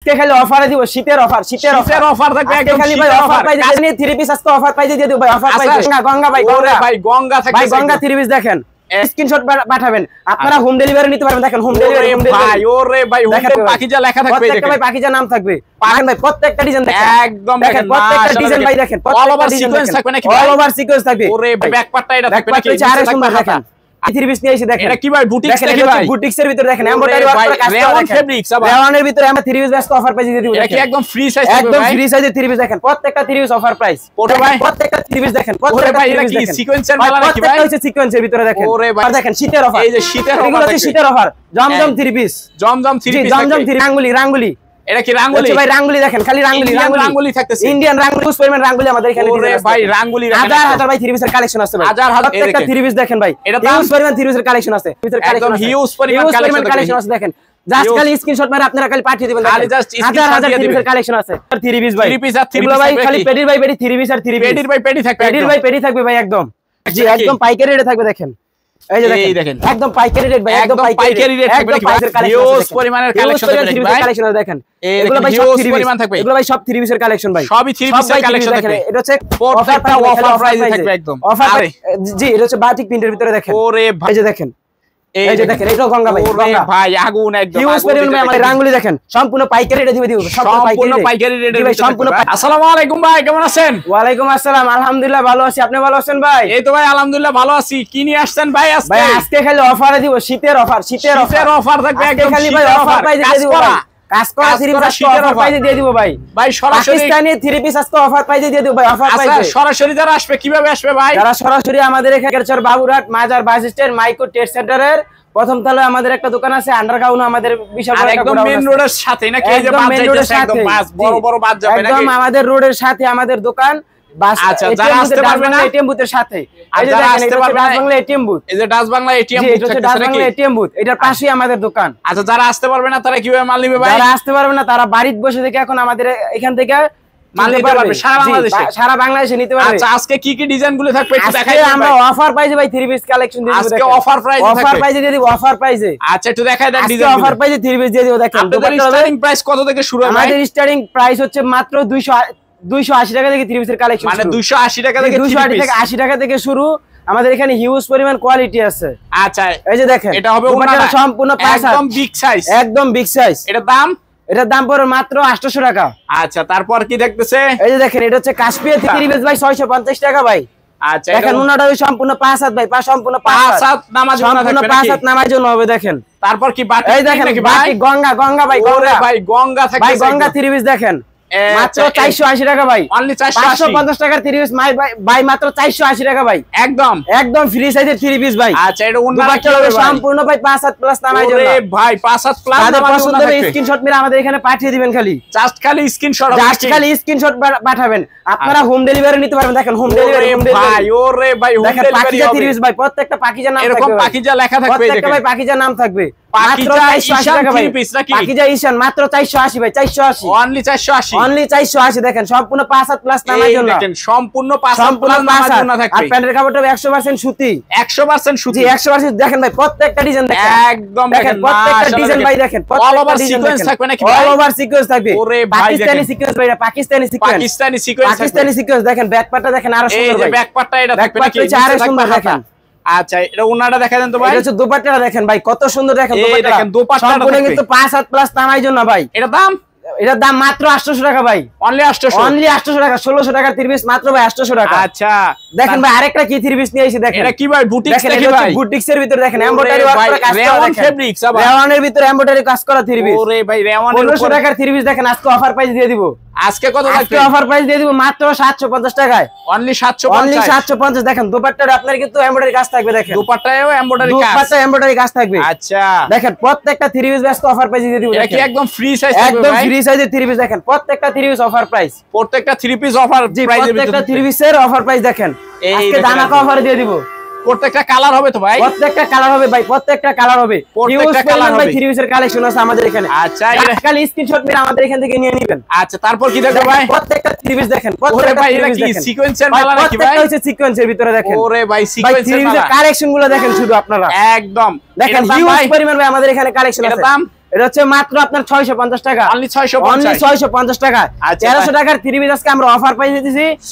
আজকে খালি অফারে দিব, শীতের অফার থাকবে একদম। খালি ভাই অফার পাই দিই, 3 পিস আজকে অফার পাই দিয়ে দিব ভাই, অফার পাই গঙ্গা ভাই, গঙ্গা থাকবে ভাই, গঙ্গা 3 পিস দেখেন, স্ক্রিনশট পাঠাবেন, আপনারা হোম ডেলিভারি নিতে পারবেন। দেখেন হোম ডেলিভারি ভাই, ওরে ভাই, হোম পাকিজা লেখা থাকবে, প্রত্যেকটা ভাই পাকিজা নাম থাকবে, পাবেন ভাই প্রত্যেকটা ডিজাইন দেখেন, একদম দেখেন প্রত্যেকটা ডিজাইন ভাই, দেখেন অল ওভার সিকোয়েন্স থাকবে নাকি? অল ওভার সিকোয়েন্স থাকবে। ওরে ব্যাক পার্টটা এটা থাকবে নাকি? আরে সুন্দর দেখেন, 3 পিস নিয়ে এসে দেখেন, এটা কি ভাই বুটিক্স নাকি ভাই? বুটিক্সের ভিতর দেখেন এমব্রয়ডারি ওয়ার্ক করা কাজ করা, দেখেন ফেব্রিক্স আবার রেওয়ানের ভিতরে আমরা 3 পিস আজকে অফার প্রাইসে দিয়ে দিব। এটা কি একদম ফ্রি সাইজ থাকবে একদম ভাই? ফ্রি সাইজে 3 পিস দেখেন, প্রত্যেকটা 3 পিস অফার প্রাইস। ওরে ভাই, প্রত্যেকটা 3 পিস দেখেন, ওরে ভাই, এটা কি সিকোয়েন্সের মাল নাকি ভাই? প্রত্যেকটা হচ্ছে সিকোয়েন্সের ভিতরে দেখেন। ওরে ভাই, আর দেখেন শীতের অফার, এই যে শীতের অফার, এগুলো হচ্ছে শীতের অফার, জমজম 3 পিস, জমজম 3 পিস, জমজম 3 রাঙ্গুলি এটা কি রাঙ্গুলি ভাই? রাঙ্গুলি দেখেন, খালি রাঙ্গুলি থাকতেছে, ইন্ডিয়ান রাঙ্গুলি, ইউজ পরিমাণ রাঙ্গুলি আমাদের এখানে। ওরে ভাই, রাঙ্গুলি হাজার ভাই 3 পিসের কালেকশন আছে ভাই, হাজার প্রত্যেকটা 3 পিস দেখেন ভাই, এটা ইউজ পরিমাণ 3 পিসের কালেকশন আছে, একদম হিউজ পরিমাণ কালেকশন আছে। দেখেন জাস্ট খালি স্ক্রিনশট মেরে আপনারা খালি পাঠিয়ে দিবেন, হাজার 3 পিসের কালেকশন আছে। 3 পিস ভাই, 3 পিস আর 3 পিস ভাই, খালি পেডির ভাই পেডি 3 পিস আর 3 পিস, পেডির ভাই পেডি থাকবে, পেডির ভাই পেডি থাকবে ভাই, একদম জি, একদম পাইকারি রেটে থাকবে। দেখেন এই যে দেখেন, একদম পাইকারি রেট ভাই, একদম পাইকারি রেট থাকবে, হিউজ পরিমাণের কালেকশন থাকবে ভাই, কালেকশন আছে। দেখেন এগুলো ভাই সব 3 পিস থাকবে, এগুলো ভাই সব 3 পিসের কালেকশন ভাই, সবই 3 পিসের কালেকশন থাকবে। এটা হচ্ছে অফার প্রাইসে থাকবে একদম অফার জি, এটা হচ্ছে বাটিক প্রিন্টের ভিতরে দেখেন। ওরে ভাই, এই যে দেখেন, এই যে দেখেন, এটাও গঙ্গা ভাই, ওরে ভাই আগুন একদম। হিউজ পরিমাণ ভাই আমাদের রাঙ্গুলি দেখেন, সম্পূর্ণ পাইকারি রেটে দিব, সম্পূর্ণ পাইকারি রেটে ভাই, সম্পূর্ণ। আসসালামু আলাইকুম ভাই, কেমন আছেন? ওয়ালাইকুম আসসালাম, আলহামদুলিল্লাহ ভালো আছি, আপনি ভালো আছেন ভাই? এই তো ভাই আলহামদুলিল্লাহ ভালো আছি। কি নিয়ে আসছেন ভাই আজকে? ভাই আজকে খালি অফারে দিব, শীতের অফার অফার থাকবে একদম, খালি ভাই অফার প্রাইসে দিয়ে দিব ভাই, কাজ করা 3 পিস শীতের অফার প্রাইসে দিয়ে দিব ভাই। ভাই সরাসরি পাকিস্তানি 3 পিস আজকে অফার প্রাইসে দিয়ে দিব ভাই, অফার প্রাইসে। আচ্ছা সরাসরি যারা আসবে কিভাবে আসবে ভাই? যারা সরাসরি আমাদের এখানে বাবুরহাট মাজার বাস স্ট্যান্ড মাইক্রো ট্রেড সেন্টারের প্রথম তলায় আমাদের একটা দোকান আছে, আন্ডারগ্রাউন্ড আমাদের বিশাল বড় একটা একদম মেইন রোডের সাথে নাকি? এই যে একদম মেইন রোডের সাথে, একদম বড় বড় বাস যাবে নাকি? একদম আমাদের রোডের সাথে আমাদের দোকান, বাস। আচ্ছা যারা আসতে পারবে না এটিএম বুথের সাথে, আর যারা আসতে পারবে না ডাচ বাংলা এটিএম বুথ, এই যে ডাচ বাংলা এটিএম বুথ থাকতেছে নাকি? ডাচ বাংলা এটিএম বুথ, এটার পাশেই আমাদের দোকান। আচ্ছা যারা আসতে পারবে না তারা কিভাবে মাল নিবে ভাই? যারা আসতে পারবে না তারা বাড়িতে বসে থেকে এখন আমাদের এখান থেকে মাল নিতে পারবে সারা বাংলাদেশে নিতে পারবে। আচ্ছা আজকে কি কি ডিজাইন গুলো থাকবে একটু দেখাই। আমরা অফার প্রাইসে ভাই 3 পিস কালেকশন দিয়ে দিব, আজকে অফার প্রাইসে দিয়ে দিব, অফার প্রাইসে। আচ্ছা একটু দেখাই দেন ডিজাইন, অফার প্রাইসে 3 পিস দিয়ে দিব। দেখেন আপনাদের স্টার্টিং প্রাইস কত থেকে শুরু হয়? আমাদের স্টার্টিং প্রাইস হচ্ছে মাত্র 280 টাকা থেকে 3 পিসের কালেকশন, মানে 280 টাকা থেকে 280 টাকা থেকে শুরু। আমাদের এখানে হিউজ পরিমাণ কোয়ালিটি আছে। আচ্ছা এই যে দেখেন, এটা হবে সম্পূর্ণ একদম বিগ সাইজ, একদম বিগ সাইজ। এটার দাম পড়ে মাত্র 800 টাকা। আচ্ছা তারপর কি দেখতেছে? এই যে দেখেন, এটা হচ্ছে কাশ্মীর 3 পিস ভাই 650 টাকা ভাই। আচ্ছা দেখেন উনাটা সম্পূর্ণ 5 হাত ভাই, সম্পূর্ণ 5 হাত নামাজ জন্য হবে। দেখেন তারপর কি বাটিক, এই দেখেন বাটিক গঙ্গা ভাই, ভাই গঙ্গা থাকবে ভাই, গঙ্গা 3 পিস দেখেন মাত্র 480 টাকা ভাই, অনলি 450 টাকার 3 পিস ভাই, মাত্র 480 টাকা ভাই, একদম ফ্রি সাইজের 3 পিস ভাই। আচ্ছা এটা ওন্নাটা কি হবে? সম্পূর্ণ ভাই 5 হাত প্লাস নামাজ জন্য ভাই, 5 হাত প্লাস নামাজ জন্য পছন্দ হবে স্ক্রিনশট মেরে আমাদের এখানে পাঠিয়ে দিবেন, খালি জাস্ট খালি স্ক্রিনশট পাঠাবেন, আপনারা হোম ডেলিভারি নিতে পারবেন। দেখেন হোম ডেলিভারি ভাই, ওরে ভাই হোম ডেলিভারি পাকিজা 3 পিস ভাই, প্রত্যেকটা পাকিজা নাম থাকবে, এরকম পাকিজা লেখা থাকবে, প্রত্যেকটা ভাই পাকিজা নাম থাকবে। পাকিজা ঈশান 3 পিস নাকি? পাকিজা ঈশান মাত্র 480 ভাই, 480 অনলি 480 দেখেন সম্পূর্ণ 5 হাত প্লাস নামাজ জন্য, দেখেন সম্পূর্ণ 5 হাত প্লাস নামাজ জন্য থাকবে। আর প্যান্টের কাপড়টা 100% সুতি, 100% সুতি, জি 100%। দেখেন ভাই প্রত্যেকটা ডিজাইন দেখেন, একদম দেখেন প্রত্যেকটা ডিজাইন ভাই, দেখেন অল ওভার সিকোয়েন্স থাকবে নাকি? অল ওভার সিকোয়েন্স থাকবে। ওরে ভাই পাকিস্তানি সিকোয়েন্স ভাই, পাকিস্তানি সিকোয়েন্স দেখেন, ব্যাক পার্টটা দেখেন আরো সুন্দর ভাই, এই যে ব্যাক পার্টটা এটা থাকবে নাকি? আরো সুন্দর দেখেন। আচ্ছা এটা ওন্নাটা দেখা দেন তো ভাই। এটা হচ্ছে দোপাট্টাটা দেখেন ভাই, কত সুন্দর দেখেন দোপাট্টাটা সম্পূর্ণ কিন্তু 5 হাত প্লাস নামাজ জন্য ভাই। এটার দাম মাত্র 800 টাকা ভাই, অনলি 800 টাকা, 1600 টাকার 3 পিস মাত্র ভাই 800 টাকা। আচ্ছা দেখেন ভাই আরেকটা কি 3 পিস নিয়ে এসে দেখেন, এটা কি ভাই বুটিক্স নাকি ভাই? বুটিক্সের ভিতর দেখেন এমব্রয়ডারি ওয়ার্ক করা কাজ করা, রেওয়ান ফেব্রিক্স আবার রেওয়ানের ভিতর এমব্রয়ডারি কাজ করা 3 পিস। ওরে ভাই রেওয়ানের 1500 টাকার 3 পিস দেখেন আজকে অফার প্রাইস দিয়ে দিব। আজকে কত থাকবে? আজকে অফার প্রাইস দিয়ে দিব মাত্র 750 টাকায়, অনলি 750। দেখেন দোপাট্টার আপনার কিন্তু এমব্রয়ডারি কাজ থাকবে, দেখেন দোপাট্টায়ও এমব্রয়ডারি কাজ থাকবে। আচ্ছা দেখেন প্রত্যেকটা 3 পিস আজকে অফার প্রাইস দিয়ে দিব। এটা কি একদম ফ্রি সাইজ থাকবে একদম ভাই? ফ্রি সাইজের 3 পিস দেখেন, প্রত্যেকটা 3 পিস অফার প্রাইস, প্রত্যেকটা 3 পিস অফার প্রাইসের ভিতরে, প্রত্যেকটা 3 পিসের অফার প্রাইস দেখেন আজকে ধামাকা অফার দিয়ে দিব। প্রত্যেকটা কালার হবে তো ভাই? প্রত্যেকটা কালার হবে ভাই, প্রত্যেকটা কালার হবে, প্রত্যেকটা কালার হবে। 3 পিসের কালেকশন আছে আমাদের এখানে। আচ্ছা খালি স্ক্রিনশট মেরে আমাদের এখান থেকে নিয়ে নেবেন। আচ্ছা তারপর কি দেখো ভাই? প্রত্যেকটা 3 পিস দেখেন, ওরে ভাই এটা কি সিকোয়েন্সের মাল নাকি ভাই? প্রত্যেকটা হচ্ছে সিকোয়েন্সের ভিতরে দেখেন। ওরে ভাই সিকোয়েন্সের মাল, কালেকশন গুলো দেখেন শুধু আপনারা, একদম দেখেন হিউজ পরিমাণ ভাই আমাদের এখানে কালেকশন আছে। দাম এটা হচ্ছে মাত্র আপনার 650 টাকা, অনলি 650, অনলি 650 টাকা। আচ্ছা, 1300 টাকার থ্রি পিস আজকে আমরা অফার পাই দিতেছি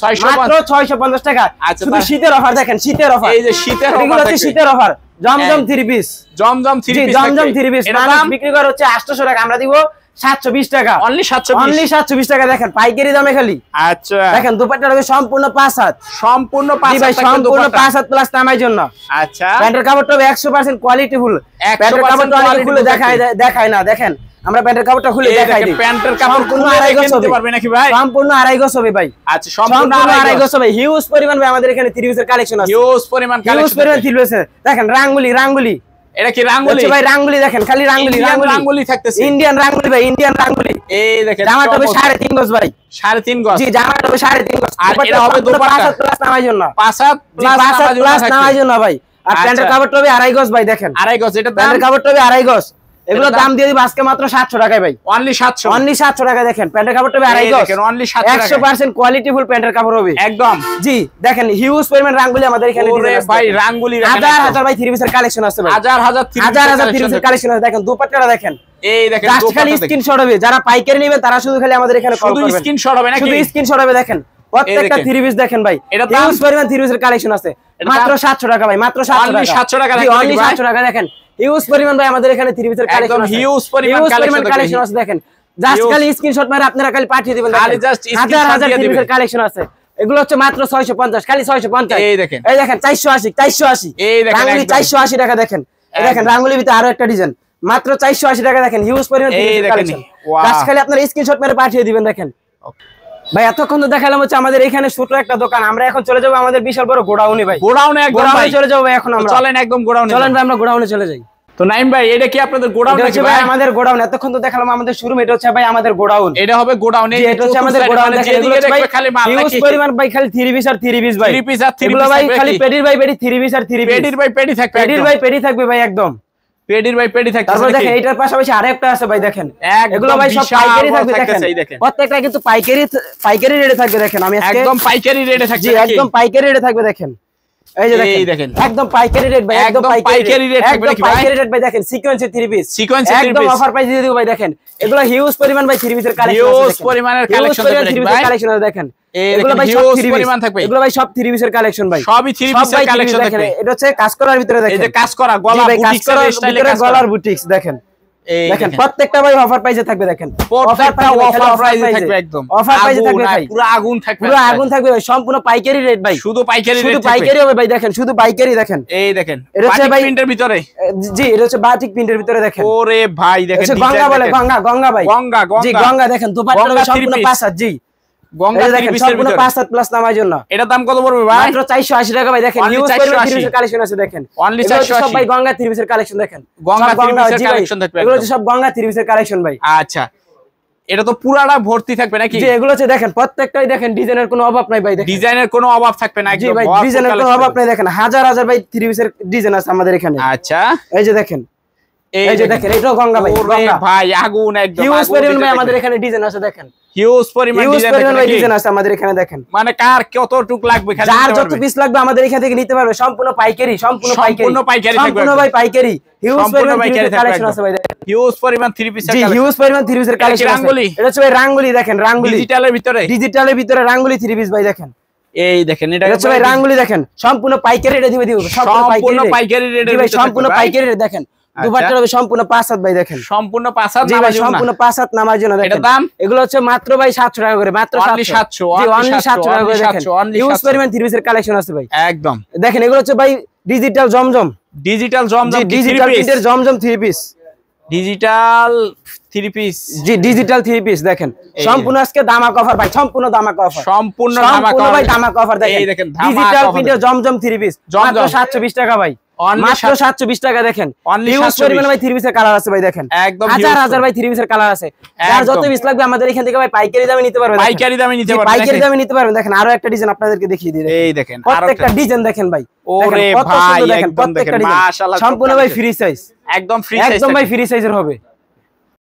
মাত্র 650 টাকা। আচ্ছা, শুধু শীতের অফার দেখেন, শীতের অফার, এই যে শীতের এগুলো অফার, হচ্ছে শীতের অফার। জমজম থ্রি পিস, জমজম থ্রি পিস, জমজম থ্রি পিস এটা মানুষ দাম বিক্রি করে হচ্ছে 800 টাকা, আমরা দিব 720 টাকা, অনলি 720, অনলি 720 টাকা। দেখেন পাইকারি দামে খালি। আচ্ছা, দেখেন দুপাট্টা হবে সম্পূর্ণ 5 হাত, সম্পূর্ণ 5 ভাই হাত, সম্পূর্ণ 5 হাত প্লাস নামার জন্য। আচ্ছা, প্যান্টের কাপড়টা হবে 100% কোয়ালিটি ফুল। 100% প্যান্টের কাপড়টা অনেকে খুলে quality দেখায় না, দেখেন আমরা প্যান্টের কাপড়টা খুলে এই দেখাই দেখেন, দিই। প্যান্টের কাপড় সম্পূর্ণ খুলে আড়াই দেখে গজ নিতে হবে, পারবে নাকি ভাই? সম্পূর্ণ আড়াই গজ হবে ভাই। আচ্ছা, সম্পূর্ণ আড়াই গজ হবে। হিউজ পরিমাণ ভাই আমাদের এখানে থ্রি পিসের কালেকশন আছে, হিউজ পরিমাণ হিউজ কালেকশন। পরিমাণ থ্রি পিস। দেখেন রাঙ্গুলি, রাঙ্গুলি এটা কি রাঙ্গুলি? ভাই রাঙ্গুলি দেখেন, খালি রাঙ্গুলি, ইন্ডিয়ান রাঙ্গুলি, রাঙ্গুলি থাকতেছে, ইন্ডিয়ান রাঙ্গুলি ভাই, ইন্ডিয়ান রাঙ্গুলি। এই দেখেন জামাটা হবে 3.5 গজ ভাই, 3.5 গজ। জি জামাটা হবে 3.5 গজ। আর এটা হবে দোপাট্টা 5 হাত প্লাস নামার জন্য, 5 হাত প্লাস 5 হাত প্লাস নামার জন্য ভাই। আর আচ্ছা। প্যান্টের কাপড়টা হবে আড়াই গজ ভাই, দেখেন 2.5 গজ। এটা দাম প্যান্টের কাপড়টা হবে আড়াই গজ। এগুলো দাম দিয়ে দিব আজকে মাত্র 700 টাকায় ভাই, অনলি 700, অনলি 700 টাকা। দেখেন প্যান্টের কাপড়টা হবে আড়াই এই গজ, দেখেন অনলি 700 টাকা, 100% কোয়ালিটি ফুল প্যান্টের কাপড় হবে একদম। জি দেখেন হিউজ পরিমাণ রাঙ্গুলি আমাদের এখানে ওরে ভাই রাঙ্গুলি, হাজার হাজার ভাই থ্রি পিসের কালেকশন আছে ভাই, হাজার হাজার থ্রি পিসের কালেকশন আছে। দেখেন দুপাট্টাটা দেখেন, এই দেখেন জাস্ট খালি স্ক্রিনশট হবে। যারা পাইকারি নেবেন তারা শুধু খালি আমাদের এখানে কল শুধু করবেন, স্ক্রিনশট হবে নাকি? শুধু স্ক্রিনশট হবে। দেখেন প্রত্যেকটা দেখেন। থ্রি পিস দেখেন ভাই, এটা দাম? হিউজ পরিমাণ থ্রি পিসের কালেকশন আছে এটা মাত্র দাম? 700 টাকা ভাই, মাত্র 700 Only টাকা, 700 টাকা জি, রাখতে only নাকি ভাই? 700 টাকা। দেখেন হিউজ পরিমাণ ভাই আমাদের এখানে থ্রি পিসের কালেকশন একদম আছে, হিউজ পরিমাণ হিউজ পরিমাণ কালেকশন কালেকশন আছে। দেখেন জাস্ট Huge। খালি স্ক্রিনশট মেরে আপনারা খালি পাঠিয়ে দিবেন, খালি দেখেন just হাজার screenshot হাজার দিয়ে থ্রি পিসের দিবেন। কালেকশন আছে। এগুলো হচ্ছে মাত্র 650, খালি 650। এই দেখেন, এই দেখেন 480, 480 এই দেখেন রাঙ্গুলি একদম। 480 টাকা। দেখেন এই দেখেন রাঙ্গুলির ভিতরে আরো একটা ডিজাইন মাত্র 480 টাকা। দেখেন হিউজ পরিমাণ থ্রি এই পিসের দেখেন, কালেকশন, ওয়াও। জাস্ট খালি আপনারা স্ক্রিনশট মেরে পাঠিয়ে দিবেন। দেখেন ভাই এতক্ষণ তো দেখালাম হচ্ছে আমাদের এখানে ছোট একটা দোকান, আমরা এখন চলে যাবো আমাদের বিশাল বড় গোডাউনে ভাই, গোডাউনে একদম ভাই গোডাউনে চলে যাবো ভাই এখন আমরা। চলেন একদম গোডাউনে, চলেন ভাই আমরা গোডাউনে চলে যাই। তো নাইম ভাই এটা কি আপনাদের গোডাউন এটা নাকি হচ্ছে ভাই? ভাই আমাদের গোডাউন। এতক্ষণ তো দেখালাম আমাদের শোরুম, এটা হচ্ছে ভাই আমাদের গোডাউন। এটা হবে গোডাউন, এই এটা হচ্ছে আমাদের গোডাউন। দেখেন এগুলো হচ্ছে ভাই খালি মাল হিউজ নাকি? পরিমাণ ভাই খালি থ্রি পিস আর থ্রি পিস ভাই, থ্রি পিস আর থ্রি এগুলো পিস ভাই থাকবে খালি কি? পেডির ভাই পেডি থ্রি পিস আর থ্রি পিস, পেডির ভাই পেডি থাকবে, পেডির ভাই পেডি থাকবে ভাই একদম, পেডির ভাই পেডি থাকবে। তারপর দেখেন এটার পাশাপাশি আরেকটা আছে ভাই, দেখেন একদম এগুলো ভাই সব বিশাল পাইকারি বড় থাকবে। থাকতেছে, এই দেখেন দেখেন। প্রত্যেকটা কিন্তু পাইকারি রেটে থাকবে। দেখেন আমি আজকে একদম পাইকারি রেটে থাকবে জি নাকি? একদম পাইকারি রেটে থাকবে। দেখেন এই যে এই দেখেন দেখেন। একদম পাইকারি রেট ভাই, একদম একদম পাইকারি রেট থাকবে একদম নাকি ভাই? পাইকারি রেট ভাই। দেখেন সিকোয়েন্সের থ্রি পিস, সিকোয়েন্সের থ্রি একদম পিস অফার প্রাইস দিয়ে দিব ভাই। দেখেন এগুলো হিউজ পরিমাণ ভাই থ্রি পিসের কালেকশন আছে, হিউজ দেখেন পরিমাণের হিউজ কালেকশন পরিমাণ থাকবে থ্রি নাকি পিসের ভাই? কালেকশন আছে। দেখেন এই এগুলো দেখেন ভাই সব হিউজ থ্রি পরিমাণ পিস, থাকবে, এগুলো ভাই সব থ্রি পিসের কালেকশন ভাই, সবই থ্রি সব পিসের ভাই three কালেকশন piece থাকবে। দেখেন এটা হচ্ছে কাজ করার ভিতরে। এই দেখেন যে কাজ করা জি গলা ভাই কাজ বুটিক্স করার এর স্টাইলে ভিতরে কাজ করা, গলার বুটিক্স। দেখেন এই দেখেন দেখেন প্রত্যেকটা ভাই অফার প্রাইসে থাকবে। দেখেন প্রত্যেকটা অফার প্রাইসে থাকবে, একদম অফার প্রাইসে থাকবে ভাই, পুরো আগুন থাকবে, পুরো আগুন থাকবে ভাই। সম্পূর্ণ পাইকারি রেট ভাই, শুধু পাইকারি শুধু রেট থাকবে। পাইকারি হবে ভাই। দেখেন শুধু পাইকারি। দেখেন এই দেখেন এটা হচ্ছে বাটিক ভাই প্রিন্টের ভিতরে, জি এটা হচ্ছে বাটিক প্রিন্টের ভিতরে। দেখেন ওরে ভাই দেখেন হচ্ছে গঙ্গা ডিজাইন বলে, দেখেন। গঙ্গা গঙ্গা ভাই, গঙ্গা জি গঙ্গা গঙ্গা। দেখেন দুপাট্টা গঙ্গা three সম্পূর্ণ piece। 5 হাত, জি গঙ্গা এই যে থ্রি দেখেন পিসের সম্পূর্ণ ভিতরে 5 হাত প্লাস নামার জন্য। এটার দাম কত পড়বে ভাই? মাত্র 480 টাকা ভাই। দেখেন Only হিউজ পরিমাণ 480 থ্রি পিসের কালেকশন আছে। দেখেন Only এগুলো হচ্ছে সব 480 ভাই গঙ্গা থ্রি পিসের কালেকশন। দেখেন গঙ্গা সব three piece-এর জি ভাই, collection থাকবে এগুলো একদম। হচ্ছে সব গঙ্গা থ্রি পিসের কালেকশন ভাই। আচ্ছা এটা তো পুরাটা ভর্তি থাকবে নাকি? জি এগুলো হচ্ছে দেখেন প্রত্যেকটাই দেখেন ডিজাইনের কোনো অভাব নাই ভাই। দেখেন ডিজাইনের কোনো অভাব থাকবে না, জি একদম ভাই ভরপুর ডিজাইনের কোনো collection অভাব থাকবে। নাই। দেখেন হাজার হাজার ভাই থ্রি পিসের ডিজাইন আছে আমাদের এখানে। আচ্ছা এই যে দেখেন এই যে দেখেন এটাও গঙ্গা ভাই, ওরে গঙ্গা ভাই আগুন একদম হিউজ আগুন পরিমাণ দিতে ভাই থাকবে। আমাদের এখানে ডিজাইন আছে। দেখেন হিউজ পরিমাণ হিউজ ডিজাইন পরিমাণ ভাই থাকবে ডিজাইন আছে আমাদের এখানে। দেখেন মানে কার কতটুক লাগবে খালি যার নিতে যত পারবে। পিস লাগবে আমাদের এখান থেকে নিতে পারবে। সম্পূর্ণ পাইকারি, সম্পূর্ণ সম্পূর্ণ পাইকারি থাকবে সম্পূর্ণ একদম। ভাই পাইকারি। হিউজ সম্পূর্ণ পরিমাণ পাইকারি থাকবে কালেকশন একদম। আছে ভাই। দেখেন হিউজ পরিমাণ থ্রি পিসের জি হিউজ পরিমাণ থ্রি পিসের এটা কি কালেকশন আছে। রাঙ্গুলি? এটা হচ্ছে ভাই রাঙ্গুলি। দেখেন রাঙ্গুলি ডিজিটালের ভিতরে, ডিজিটালের ভিতরে রাঙ্গুলি থ্রি পিস ভাই। দেখেন এই দেখেন এটা এটা হচ্ছে ভাই রাঙ্গুলি। দেখেন সম্পূর্ণ পাইকারি রেটে দিবে দিব, সম্পূর্ণ পাইকারি রেটে ভাই, সম্পূর্ণ পাইকারি রেট। দেখেন দুপাট্টা হবে সম্পূর্ণ 5 হাত ভাই। দেখেন সম্পূর্ণ 5 হাত জি ভাই নামার জন্য সম্পূর্ণ 5 হাত নামার জন্য। দেখেন এটা দাম? এগুলো হচ্ছে মাত্র ভাই 700 টাকা করে, মাত্র Only 700, জি only অনলি 700 টাকা করে। দেখেন 700, only হিউজ 700 পরিমাণ থ্রি পিসের কালেকশন আছে ভাই। একদম দেখেন এগুলো হচ্ছে ভাই ডিজিটাল জমজম, ডিজিটাল জি জমজম ডিজিটাল প্রিন্টের জমজম three piece, digital three piece, জি ডিজিটাল থ্রি পিস। দেখেন সম্পূর্ণ আজকে দামাক অফার ভাই, সম্পূর্ণ দামাক অফার, সম্পূর্ণ সম্পূর্ণ ভাই দামাক অফার। এই দেখেন ধামাকা ডিজিটাল offer প্রিন্টের জমজম থ্রি পিস মাত্র 720 টাকা ভাই, Only মাত্র 720 টাকা। দেখেন Only হিউজ 720 পরিমাণ ভাই থ্রি পিসের কালার আছে ভাই। দেখেন একদম হাজার huge হাজার ভাই থ্রি পিসের কালার আছে। যার যত একদম। পিস লাগবে আমাদের এখান থেকে ভাই পাইকারি দামে নিতে পারবেন। দেখেন। পাইকারি দামে নিতে জি, পারবেন পাইকারি নাকি? দামে নিতে পারবেন। দেখেন আরো একটা ডিজাইন আপনাদেরকে দেখিয়ে দিই। এই দেখেন আরো প্রত্যেকটা ডিজাইন দেখেন ভাই। ওরে দেখেন, কত ভাই সুন্দর। দেখেন একদম প্রত্যেকটা দেখেন ডিজাইন মাশাআল্লাহ সম্পূর্ণ ভাই ফ্রি সাইজ, একদম ফ্রি সাইজ, একদম ভাই ফ্রি সাইজের হবে।